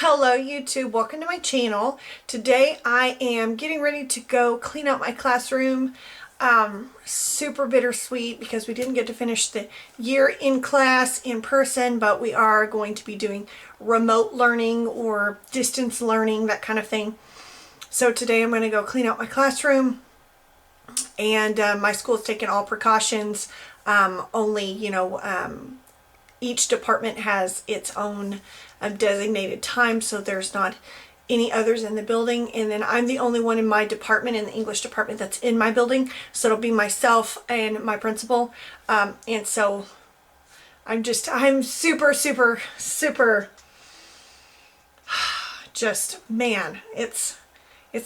Hello YouTube, welcome to my channel. Today I am getting ready to go clean out my classroom. Super bittersweet because we didn't get to finish the year in class in person, but we are going to be doing remote learning or distance learning, that kind of thing. So today I'm going to go clean out my classroom, and my school's taken all precautions. Each department has its own designated time, so there's not any others in the building, and then I'm the only one in my department, in the English department, that's in my building, so it'll be myself and my principal, and so I'm super just, man, it's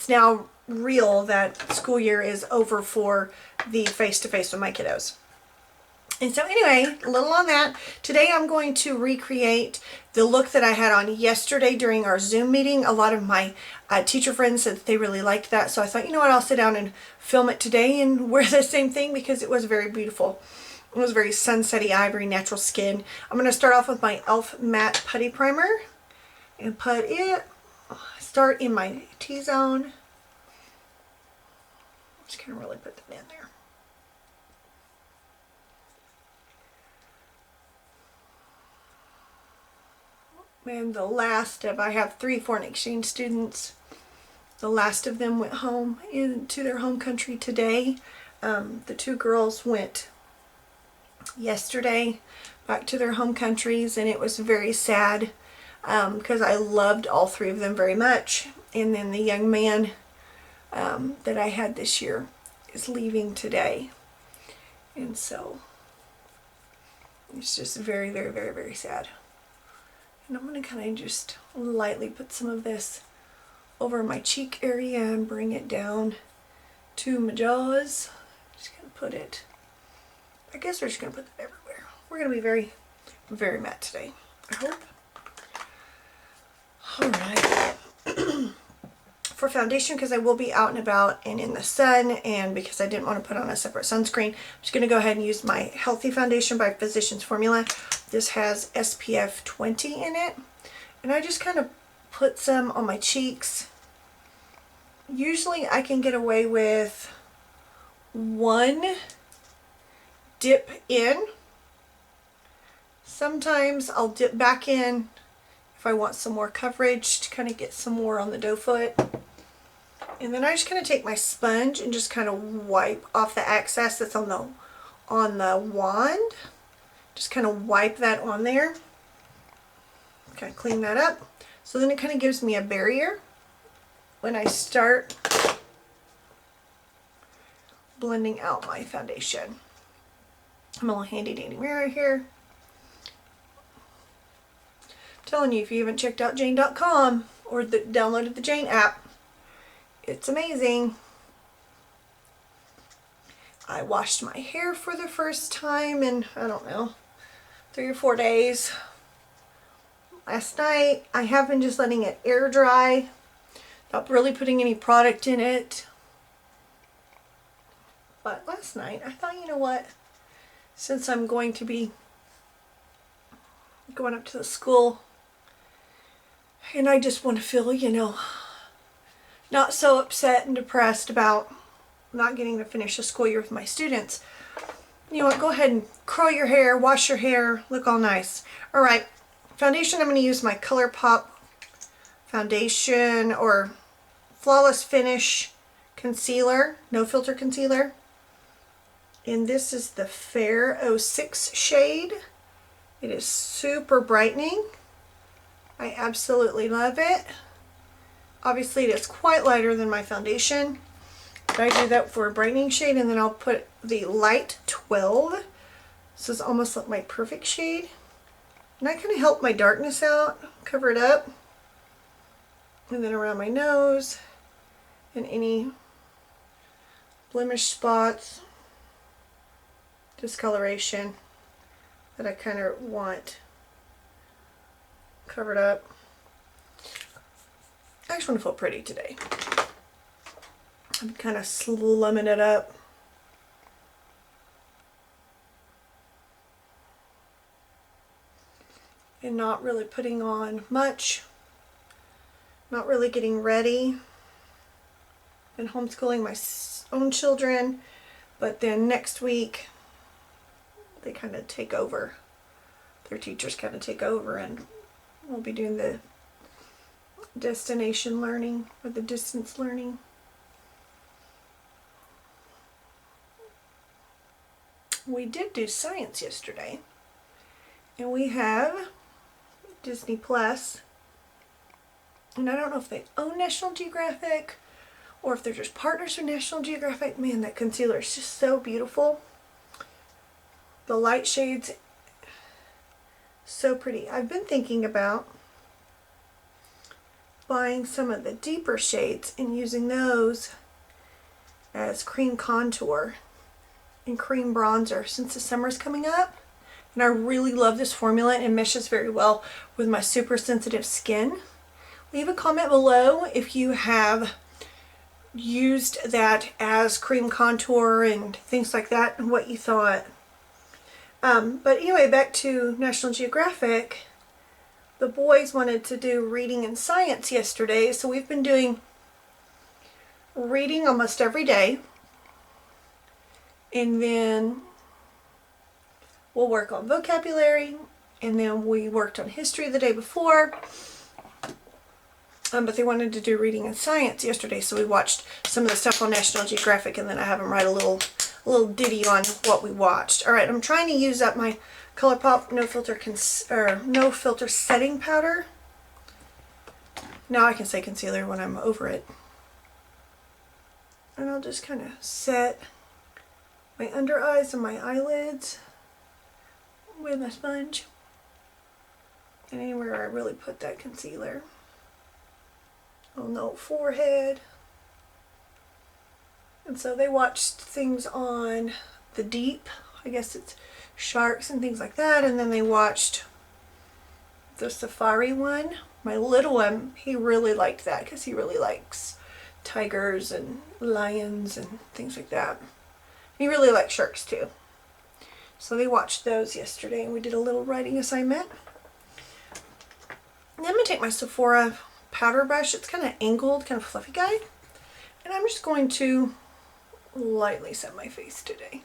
now real that school year is over for the face-to-face with my kiddos. And so anyway, a little on that. Today I'm going to recreate the look that I had on yesterday during our Zoom meeting. A lot of my teacher friends said that they really liked that. So I thought, you know what, I'll sit down and film it today and wear the same thing because it was very beautiful. It was very sunsetty ivory, natural skin. I'm going to start off with my e.l.f. matte putty primer and start in my T-zone. Just going to really put that in there. And the last of, I have 3 foreign exchange students. The last of them went home into their home country today. The 2 girls went yesterday back to their home countries, and it was very sad because I loved all 3 of them very much. And then the young man that I had this year is leaving today. And so it's just very sad. And I'm going to kind of just lightly put some of this over my cheek area and bring it down to my jaws. Just going to put it, I guess we're just going to put that everywhere. We're going to be very matte today, I hope. Alright. For foundation, because I will be out and about and in the sun, and because I didn't want to put on a separate sunscreen, I'm just going to go ahead and use my Healthy Foundation by Physicians Formula. This has SPF 20 in it, and I just kind of put some on my cheeks. Usually I can get away with 1 dip in. Sometimes I'll dip back in if I want some more coverage to kind of get some more on the doe foot. And then I just kind of take my sponge and just kind of wipe off the excess that's on the wand. Just kind of wipe that on there. Kind of clean that up. So then it kind of gives me a barrier when I start blending out my foundation. I'm a little handy dandy mirror here. I'm telling you, if you haven't checked out Jane.com or downloaded the Jane app, it's amazing. I washed my hair for the first time in, I don't know, 3 or 4 days. Last night, I have been just letting it air dry, not really putting any product in it. But last night, I thought, you know what, since I'm going to be going up to the school, and I just want to feel, you know, not so upset and depressed about not getting to finish the school year with my students. You know what, go ahead and curl your hair, wash your hair, look all nice. Alright, foundation, I'm going to use my Colourpop foundation or Flawless Finish concealer, no filter concealer. And this is the Fair 06 shade. It is super brightening. I absolutely love it. Obviously it is quite lighter than my foundation. But I do that for a brightening shade, and then I'll put the light 12. This is almost like my perfect shade. And I kind of help my darkness out, cover it up. And then around my nose and any blemish spots, discoloration that I kind of want covered up. I just want to feel pretty today. I'm kind of slumming it up. And not really putting on much. not really getting ready. Been homeschooling my own children, but then next week they kind of take over. Their teachers kind of take over, and we'll be doing the destination learning or the distance learning. We did do science yesterday, and we have Disney Plus, and I don't know if they own National Geographic or if they're just partners with National Geographic. Man, that concealer is just so beautiful. The light shades, so pretty. I've been thinking about buying some of the deeper shades and using those as cream contour and cream bronzer since the summer's coming up. And I really love this formula, and it meshes very well with my super sensitive skin. Leave a comment below if you have used that as cream contour and things like that and what you thought. But anyway, back to National Geographic. The boys wanted to do reading and science yesterday, so we've been doing reading almost every day, and then we'll work on vocabulary, and then we worked on history the day before. But they wanted to do reading and science yesterday, so we watched some of the stuff on National Geographic, and then I have them write a little ditty on what we watched. All right, I'm trying to use up my Colourpop no filter setting powder. Now I can say concealer when I'm over it. And I'll just kind of set my under eyes and my eyelids with a sponge, and anywhere I really put that concealer. On the forehead. And so they watched things on the deep, I guess it's sharks and things like that, and then they watched the safari one. My little one, he really liked that because he really likes tigers and lions and things like that. He really likes sharks too. So they watched those yesterday, and we did a little writing assignment. And then I'm going to take my Sephora powder brush. It's kind of angled, kind of fluffy guy, and I'm just going to lightly set my face today.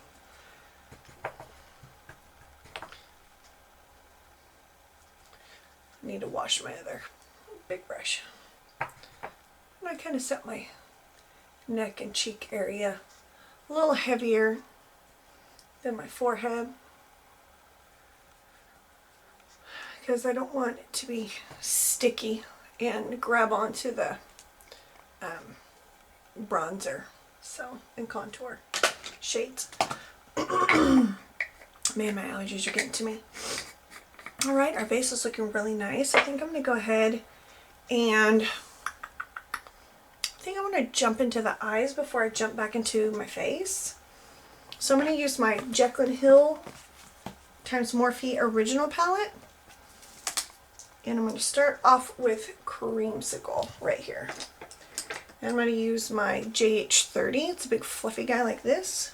I need to wash my other big brush. And I kind of set my neck and cheek area a little heavier than my forehead, because I don't want it to be sticky and grab onto the bronzer, and contour shades. Man, my allergies are getting to me. All right, our base is looking really nice. I think I'm going to go ahead and I want to jump into the eyes before I jump back into my face. So I'm going to use my Jaclyn Hill times Morphe Original palette. And I'm going to start off with Creamsicle right here. And I'm going to use my JH30. It's a big fluffy guy like this.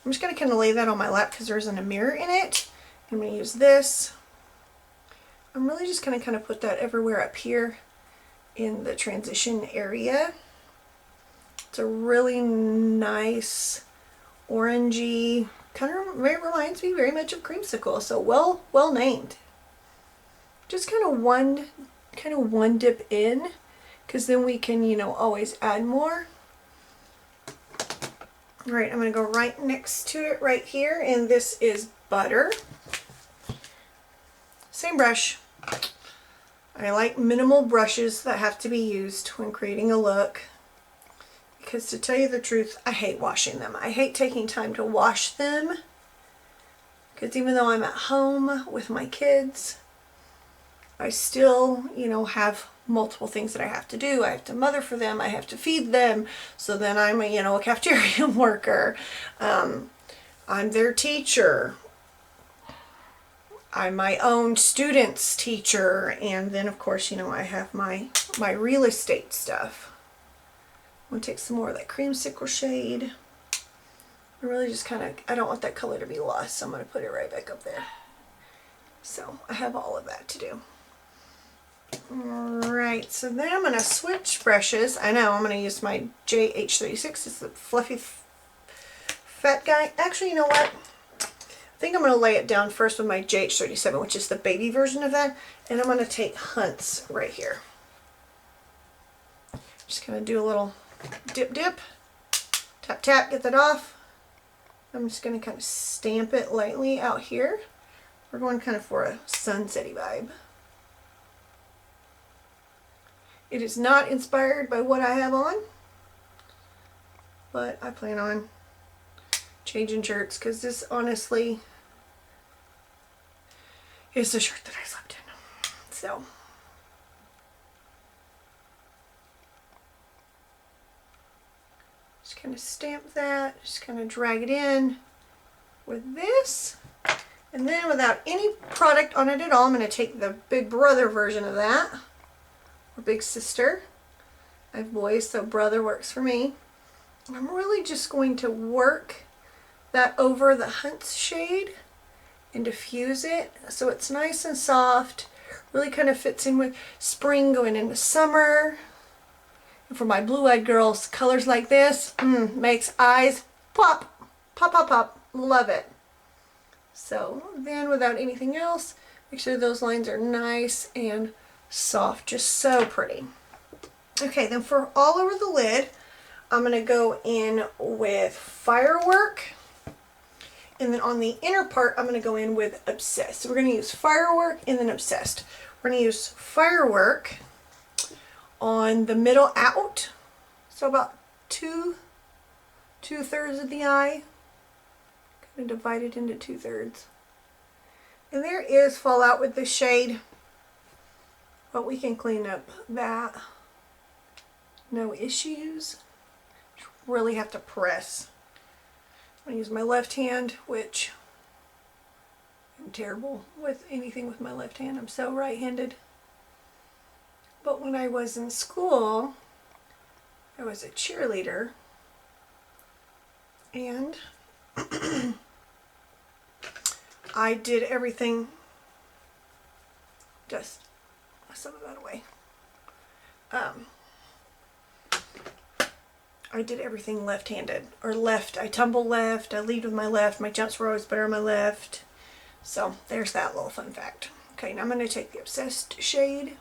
I'm just going to kind of lay that on my lap because there isn't a mirror in it. I'm going to use this. I'm really just going to kind of put that everywhere up here in the transition area. It's a really nice orangey, kind of reminds me very much of Creamsicle. So well named. Just kind of one dip in, because then we can, always add more. All right, I'm going to go right next to it right here, and this is Butter. Same brush. I like minimal brushes that have to be used when creating a look, because to tell you the truth, I hate washing them. I hate taking time to wash them, because even though I'm at home with my kids, I still, have multiple things that I have to do. I have to mother for them. I have to feed them. So then I'm a cafeteria worker. I'm their teacher. I'm my own student's teacher. And then of course, I have my real estate stuff. I'm going to take some more of that Creamsicle shade. I really just I don't want that color to be lost. So I'm going to put it right back up there. So I have all of that to do. Alright. Alright, so then I'm going to switch brushes. I know, I'm going to use my JH36. It's the fluffy fat guy. Actually, you know what? I think I'm going to lay it down first with my JH37, which is the baby version of that. And I'm going to take Hunt's right here. Just going to do a little dip, dip. Tap, tap, get that off. I'm just going to kind of stamp it lightly out here. We're going kind of for a sunsetty vibe. It is not inspired by what I have on, but I plan on changing shirts because this honestly is the shirt that I slept in. So, just kind of stamp that, just kind of drag it in with this. And then without any product on it at all, I'm going to take the big brother version of that. Or big sister. I have boys, so brother works for me. And I'm really just going to work that over the Hunt's shade and diffuse it so it's nice and soft. Really kind of fits in with spring going into summer. And for my blue-eyed girls, colors like this makes eyes pop, pop, pop, pop. Love it. So then without anything else, make sure those lines are nice and soft, just so pretty. Okay, then for all over the lid, I'm going to go in with Firework. And then on the inner part, I'm going to go in with Obsessed. So we're going to use Firework and then Obsessed. We're going to use Firework on the middle out. So about two-thirds of the eye. Kind of divide it into 2/3. And there is fallout with this shade, but we can clean up that. No issues. Really have to press. I'm going to use my left hand, which I'm terrible with anything with my left hand. I'm so right-handed. But when I was in school, I was a cheerleader, and I did everything, just some of that away. I did everything left-handed, or left. I tumble left, I lead with my left, my jumps were always better on my left. So there's that little fun fact. Okay, now I'm going to take the Obsessed shade.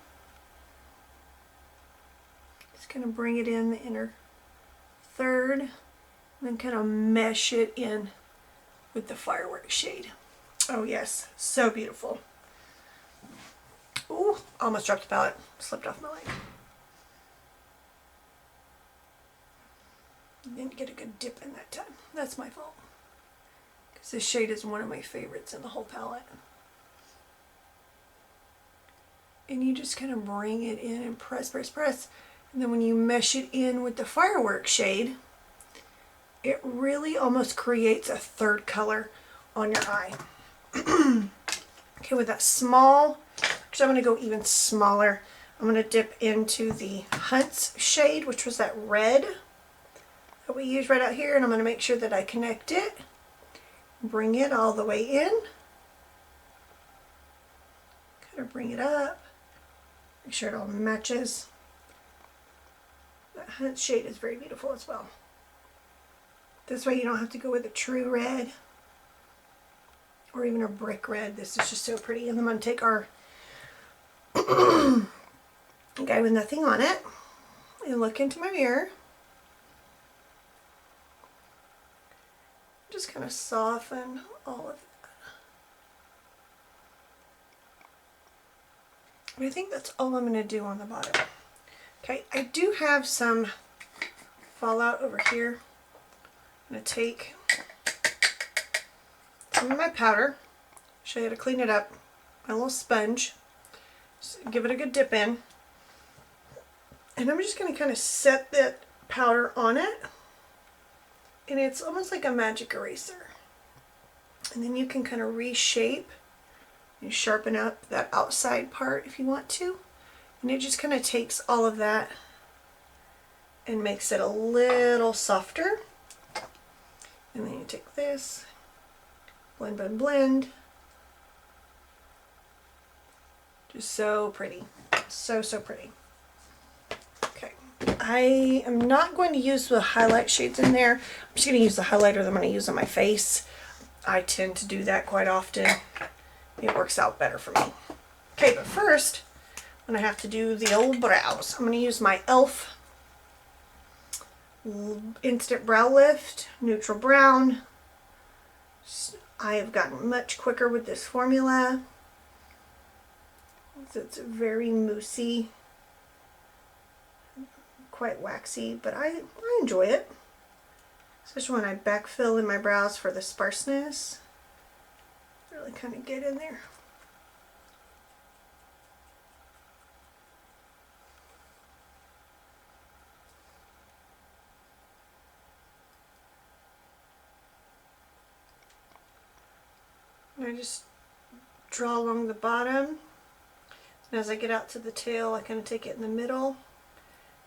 Just kind of bring it in the inner third, and then kind of mesh it in with the Firework shade. Oh yes, so beautiful. Ooh, almost dropped the palette. Slipped off my leg. Didn't get a good dip in that time. That's my fault. Because this shade is one of my favorites in the whole palette. And you just kind of bring it in and press, press, press. And then when you mesh it in with the Firework shade, it really almost creates a third color on your eye. Okay, with that small, because I'm going to go even smaller, I'm going to dip into the Hunt's shade, which was that red that we used right out here, and I'm going to make sure that I connect it, bring it all the way in, kind of bring it up, make sure it all matches. That Hunt's shade is very beautiful as well. This way you don't have to go with a true red or even a brick red. This is just so pretty. And I'm going to take our guy with nothing on it and look into my mirror. Just kind of soften all of that. And I think that's all I'm going to do on the bottom. Okay, I do have some fallout over here. I'm going to take some of my powder, show you how to clean it up, my little sponge, just give it a good dip in, and I'm just going to kind of set that powder on it, and it's almost like a magic eraser, and then you can kind of reshape and sharpen up that outside part if you want to, and it just kind of takes all of that and makes it a little softer. And then you take this, blend, blend, blend. Just so pretty. So, so pretty. I am not going to use the highlight shades in there. I'm just going to use the highlighter that I'm going to use on my face. I tend to do that quite often. It works out better for me. Okay, but first, I'm going to have to do the old brows. I'm going to use my e.l.f. Instant Brow Lift, Neutral Brown. I have gotten much quicker with this formula. It's very moussey, quite waxy, but I enjoy it. Especially when I backfill in my brows for the sparseness. Really kind of get in there. And I just draw along the bottom. And as I get out to the tail, I kind of take it in the middle.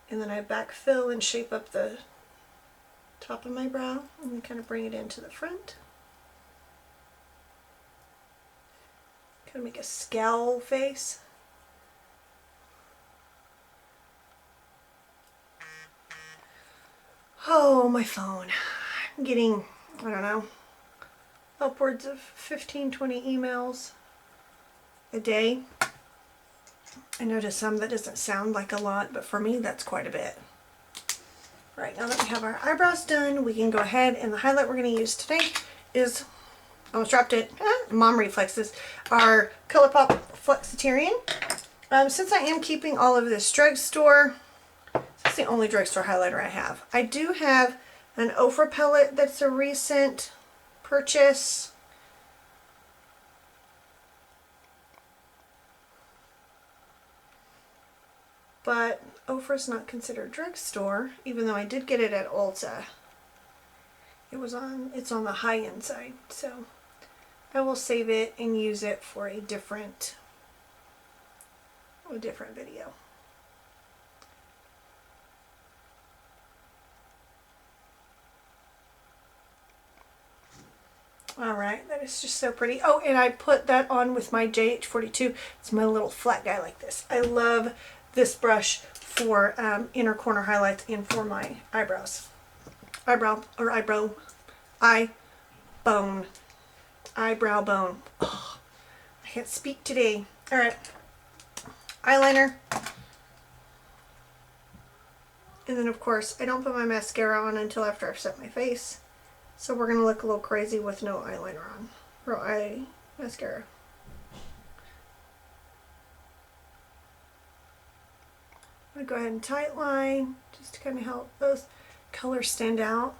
And then I backfill and shape up the top of my brow. And then kind of bring it into the front. Kind of make a scowl face. Oh, my phone. I'm getting, I don't know, upwards of 15, 20 emails a day. I know to some that doesn't sound like a lot, but for me that's quite a bit. Right, now that we have our eyebrows done, we can go ahead, and the highlight we're going to use today is, I almost dropped it, Mom Reflexes, our Colourpop Flexitarian. Since I am keeping all of this drugstore, that's the only drugstore highlighter I have. I do have an e.l.f. palette that's a recent purchase. But e.l.f. is not considered drugstore, even though I did get it at Ulta. It's on the high-end side, so I will save it and use it for a different video. Alright, that is just so pretty. Oh, and I put that on with my JH42. It's my little flat guy like this. I love this brush for inner corner highlights and for my eyebrows. Eyebrow bone. Oh, I can't speak today. Alright, eyeliner. And then of course, I don't put my mascara on until after I've set my face. So we're going to look a little crazy with no eyeliner on, or eye mascara. I'm going to go ahead and tight line, just to kind of help those colors stand out.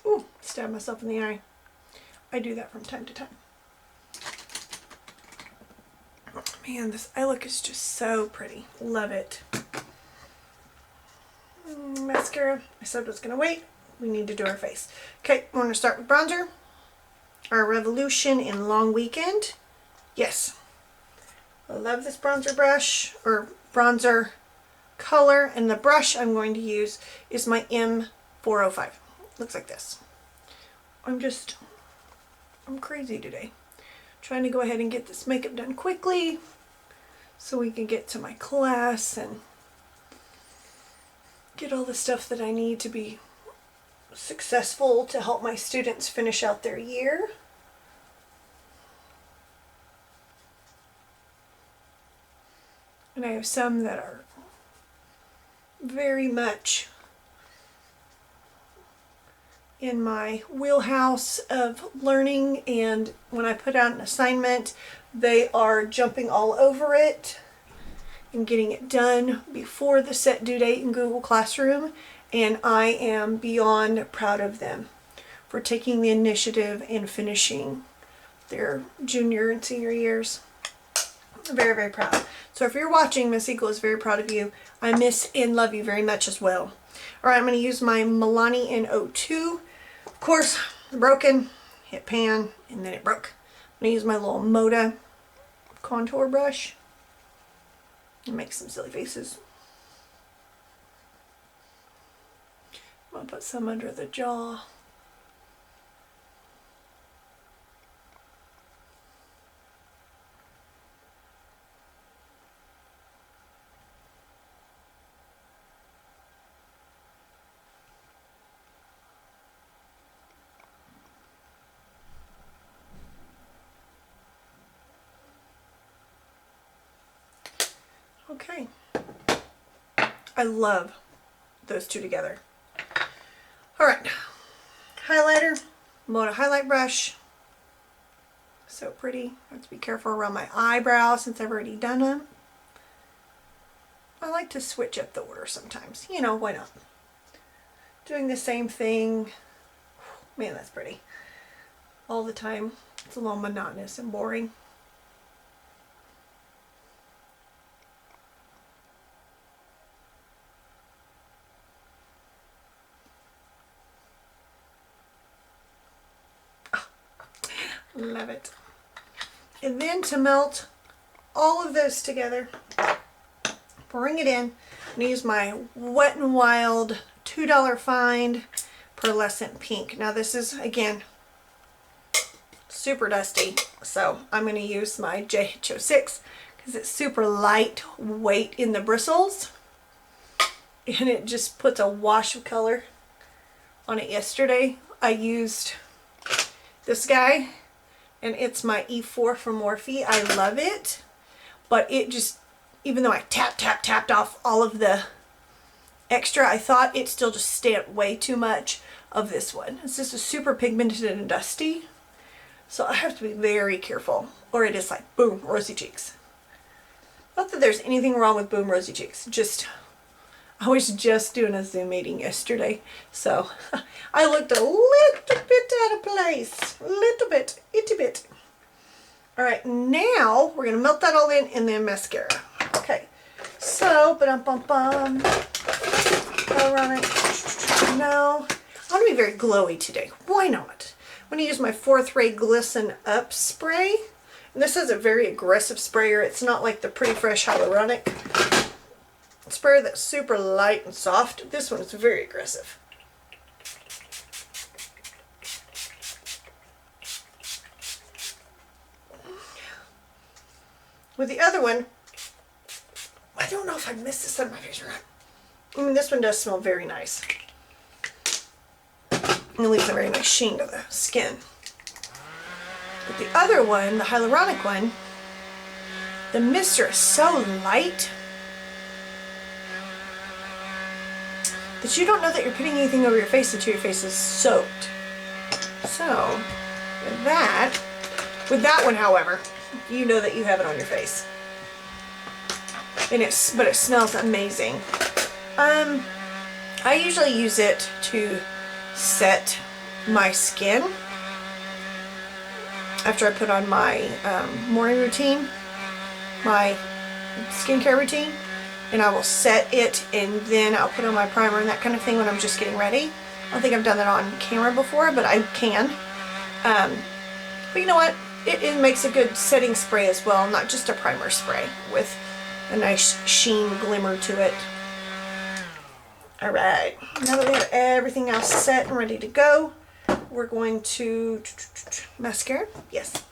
Ooh, stabbed myself in the eye. I do that from time to time. Man, this eye look is just so pretty. Love it. Mascara. I said I was going to wait. We need to do our face. Okay, we're going to start with bronzer. Our Revolution in Long Weekend. Yes. I love this bronzer brush, or bronzer color. And the brush I'm going to use is my M405. Looks like this. I'm crazy today. Trying to go ahead and get this makeup done quickly so we can get to my class and get all the stuff that I need to be successful to help my students finish out their year. And I have some that are very much in my wheelhouse of learning, and when I put out an assignment, they are jumping all over it and getting it done before the set due date in Google Classroom, and I am beyond proud of them for taking the initiative and finishing their junior and senior years. I'm very, very proud. So if you're watching, Miss Eagle is very proud of you. I miss and love you very much as well. Alright, I'm going to use my Milani in 02. Of course, broken, hit pan, and then it broke. I'm going to use my little Moda contour brush and make some silly faces. I'll put some under the jaw. Okay. I love those two together. All right. Highlighter, Moda highlight brush. So pretty. I have to be careful around my eyebrows since I've already done them. I like to switch up the order sometimes. You know, why not? Doing the same thing. Man, that's pretty. All the time. It's a little monotonous and boring. Love it. And then to melt all of those together, bring it in. I'm going to use my Wet n Wild $2 find Pearlescent pink. Now this is, again, super dusty, so I'm going to use my JH06 because it's super lightweight in the bristles, and it just puts a wash of color on it. Yesterday I used this guy, and it's my E4 from Morphe. I love it, but it just, even though I tapped off all of the extra, I thought it still just stamped way too much of this one. It's just a super pigmented and dusty, so I have to be very careful, or it is like boom, rosy cheeks. Not that there's anything wrong with boom, rosy cheeks, just I was just doing a Zoom meeting yesterday, so I looked a little bit out of place. A little bit, itty bit. All right, now we're going to melt that all in and then mascara. Okay, so, ba-dum-bum-bum. Ironic. No, I want to be very glowy today. Why not? I'm going to use my 4th Ray Glisten Up spray. And this is a very aggressive sprayer. It's not like the Pretty Fresh Hyaluronic sprayer that's super light and soft. This one is very aggressive. With the other one, I don't know if I missed this on my face or not. I mean, this one does smell very nice. And it leaves a very nice sheen to the skin. But the other one, the hyaluronic one, the mister is so light that you don't know that you're putting anything over your face until your face is soaked. So, with that one, however, you know that you have it on your face. And but it smells amazing. I usually use it to set my skin after I put on my morning routine, my skincare routine, and I will set it, and then I'll put on my primer and that kind of thing when I'm just getting ready. I don't think I've done that on camera before, but I can. But you know what? It makes a good setting spray as well, not just a primer spray with a nice sheen glimmer to it. Alright, now that we have everything else set and ready to go, we're going to mascara. Yes.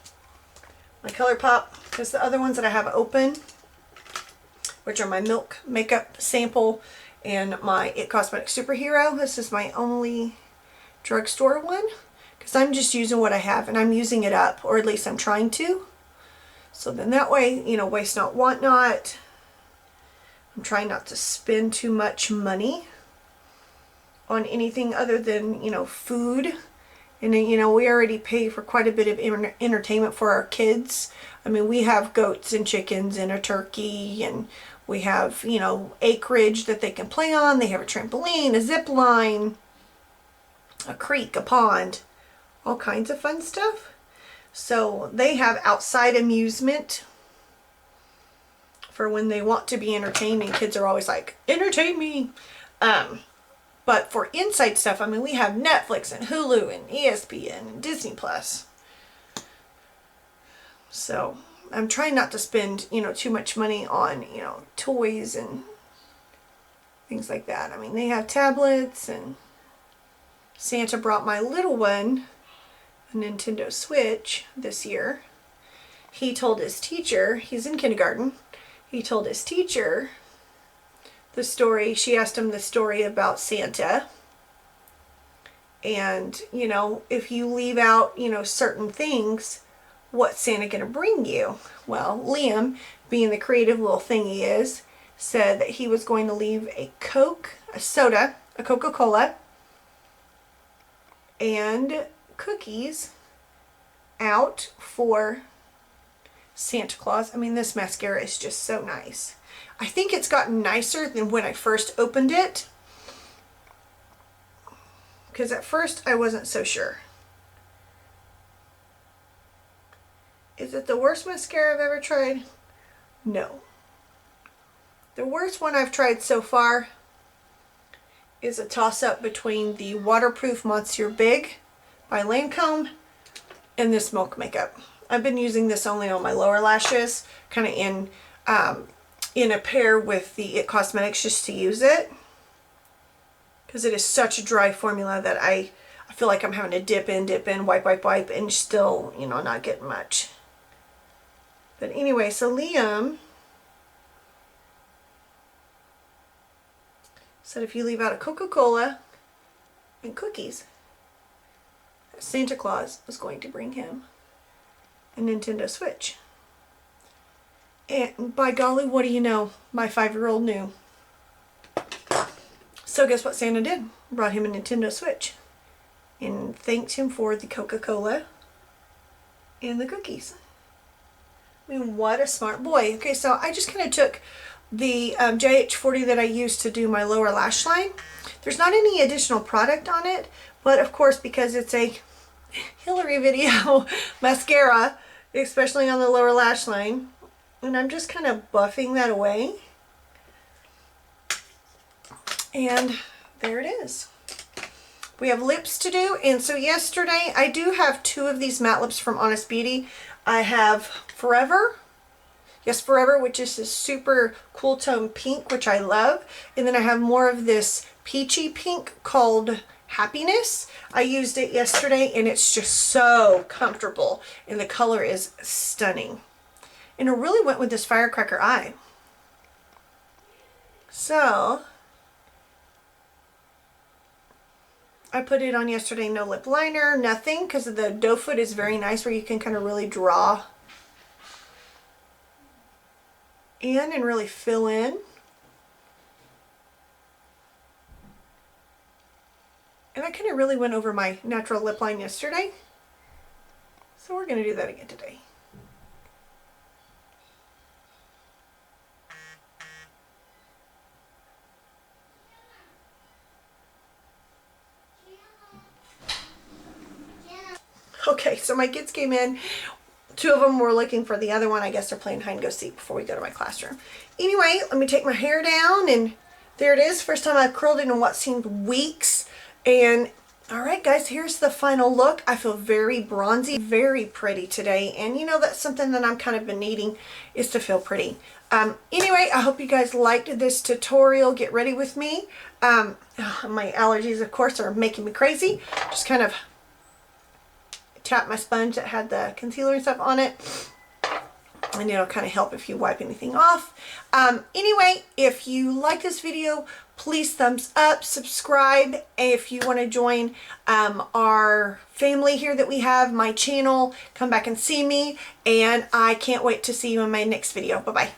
My Colourpop, because the other ones that I have open, which are my Milk Makeup Sample and my It Cosmetics Superhero. This is my only drugstore one, because I'm just using what I have and I'm using it up, or at least I'm trying to. So then that way, you know, waste not, want not. I'm trying not to spend too much money on anything other than, you know, food. And then, you know, we already pay for quite a bit of entertainment for our kids. I mean, we have goats and chickens and a turkey, and we have, you know, acreage that they can play on. They have a trampoline, a zip line, a creek, a pond, all kinds of fun stuff. So they have outside amusement for when they want to be entertained, and kids are always like, entertain me. But for inside stuff, I mean, we have Netflix and Hulu and ESPN and Disney Plus. So I'm trying not to spend, you know, too much money on, you know, toys and things like that. I mean, they have tablets and Santa brought my little one a Nintendo Switch this year, he told his teacher, he's in kindergarten, he told his teacher the story, she asked him the story about Santa. And, you know, if you leave out, you know, certain things, what's Santa going to bring you? Well, Liam, being the creative little thing he is, said that he was going to leave a Coke, a soda, a Coca-Cola, and cookies out for Santa Claus. I mean, this mascara is just so nice. I think it's gotten nicer than when I first opened it, because at first I wasn't so sure. Is it the worst mascara I've ever tried? No. The worst one I've tried so far is a toss-up between the Waterproof Monsieur Big by Lancome and this Milk Makeup. I've been using this only on my lower lashes, kind of in a pair with the It Cosmetics, just to use it, because it is such a dry formula that I feel like I'm having to dip in, wipe, and still, you know, not getting much. But anyway, so Liam said if you leave out a Coca-Cola and cookies, Santa Claus was going to bring him a Nintendo Switch. And by golly, what do you know? My 5-year-old knew. So guess what Santa did? Brought him a Nintendo Switch. And thanked him for the Coca-Cola and the cookies. I mean, what a smart boy. Okay, so I just kind of took the JH40 that I used to do my lower lash line. There's not any additional product on it, but of course, because it's a Hillary video mascara, especially on the lower lash line, and I'm just kind of buffing that away. And there it is. We have lips to do, and so yesterday I do have 2 of these matte lips from Honest Beauty. I have Forever, yes, Forever, which is this super cool tone pink, which I love, and then I have more of this peachy pink called Happiness. I used it yesterday and it's just so comfortable, and the color is stunning, and it really went with this firecracker eye. So I put it on yesterday, no lip liner, nothing, because the doe foot is very nice where you can kind of really draw in and really fill in. And I kind of really went over my natural lip line yesterday, so we're going to do that again today. Okay, so my kids came in. 2 of them were looking for the other one. I guess they're playing hide and go seek before we go to my classroom. Anyway, let me take my hair down, and there it is. First time I've curled it in what seemed weeks. And all right, guys, here's the final look. I feel very bronzy, very pretty today. And you know, that's something that I'm kind of been needing, is to feel pretty. Anyway, I hope you guys liked this tutorial. Get ready with me. My allergies, of course, are making me crazy. Just kind of tap my sponge that had the concealer and stuff on it, and it'll kind of help if you wipe anything off. Anyway, if you like this video, please thumbs up, subscribe. If you want to join our family here that we have, my channel, come back and see me, and I can't wait to see you in my next video. Bye-bye.